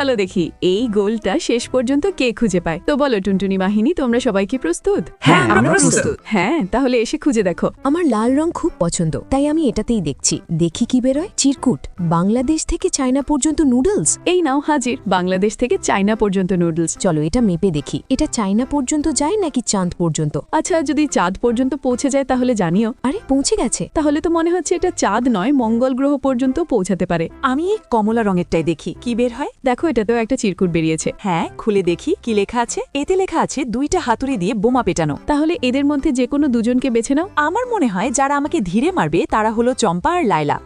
চলো দেখি এই গোলটা শেষ পর্যন্ত কে খুঁজে পায়। তো বলো টুনটুনি বাহিনী, তোমরা সবাই কি প্রস্তুত? হ্যাঁ, আমরা প্রস্তুত। হ্যাঁ, তাহলে এসে খুঁজে দেখো। আমার লাল রং খুব পছন্দ, তাই আমি এটাতেই দেখছি। দেখি কি বেরোয়। চিরকুট, বাংলাদেশ থেকে চায়না পর্যন্ত নুডলস। এই নাও হাজির, বাংলাদেশ থেকে চায়না পর্যন্ত নুডলস। চলো এটা মেপে দেখি, এটা চায়না পর্যন্ত যায় নাকি চাঁদ পর্যন্ত। আচ্ছা, যদি চাঁদ পর্যন্ত পৌঁছে যায় তাহলে জানিও। আরে পৌঁছে গেছে। তাহলে তো মনে হচ্ছে এটা চাঁদ নয়, মঙ্গল গ্রহ পর্যন্ত পৌঁছাতে পারে। আমি এই কমলা রঙেরটাই দেখি কি বের হয়। দেখো, এটাতেও একটা চিরকুট বেরিয়েছে। হ্যাঁ, খুলে দেখি কি লেখা আছে। এতে লেখা আছে 2টা হাতুড়ি দিয়ে বোমা পেটানো। তাহলে এদের মধ্যে যে কোনো দুজনকে বেছে নাও। আমার মনে হয় যারা আমাকে ধীরে মারবে তারা হলো চম্পা আর লায়লা।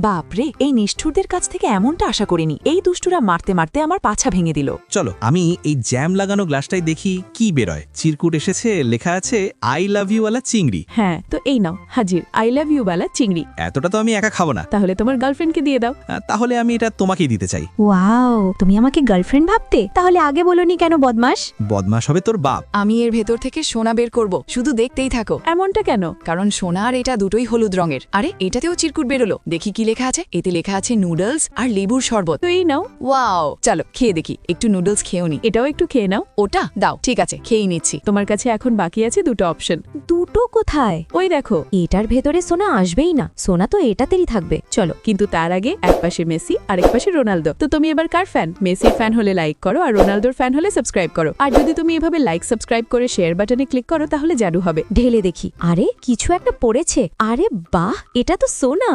বাপরে, এই নিষ্ঠুরদের কাছ থেকে এমনটা আশা করিনি। এই দুষ্টুরা মারতে মারতে আমার পাছা ভেঙে দিল। চলো আমি এই জ্যাম লাগানো গ্লাসটাই দেখি কি বেরোয়। চিরকুট এসেছে, লেখা আছে আই লাভ ইউ ওয়ালা চিংড়ি। হ্যাঁ, তো এই নাও হাজির, আই লাভ ইউ বালা চিংড়ি। এতটা তো আমি একা খাবো না। তাহলে তোমার গার্লফ্রেন্ডকে দিয়ে দাও। তাহলে আমি এটা তোমাকেই দিতে চাই। ওয়াও, তুমি আমাকে গার্লফ্রেন্ড ভাবতে? তাহলে আগে বলোনি কেন বদমাস? বদমাস হবে তোর বাপ। আমি এর ভেতর থেকে সোনা বের করব, শুধু দেখতেই থাকো। এমনটা কেন? কারণ সোনা আর এটা দুটোই হলুদ রঙের। আরে এটাতেও চিরকুট বেরোলো, দেখি কি লেখা আছে। এতে লেখা আছে নুডলস আর লেবুর শরবত। তো এই নাও। ওয়াও, চলো খেয়ে দেখি। একটু নুডলস খেয়েও নি। এটাও একটু খেয়ে নাও। ওটা দাও, ঠিক আছে, খেয়েই নিচ্ছি। তোমার কাছে এখন বাকি আছে দুটো অপশন। দুটো কোথায়? ওই দেখো। এটার ভেতরে সোনা আসবেই না, সোনা তো এটাতেই থাকবে। চলো। কিন্তু তার আগে এক পাশে মেসি আর এক পাশে রোনালদো। তো তুমি এবার কার ফ্যান? মেসির ফ্যান হলে লাইক করো, আর রোনালদোর ফ্যান হলে সাবস্ক্রাইব করো। আর যদি তুমি এভাবে লাইক সাবস্ক্রাইব করে শেয়ার বাটনে ক্লিক করো তাহলে জাদু হবে। ঢেলে দেখি। আরে কিছু একটা পড়েছে। আরে বাহ, এটা তো সোনা।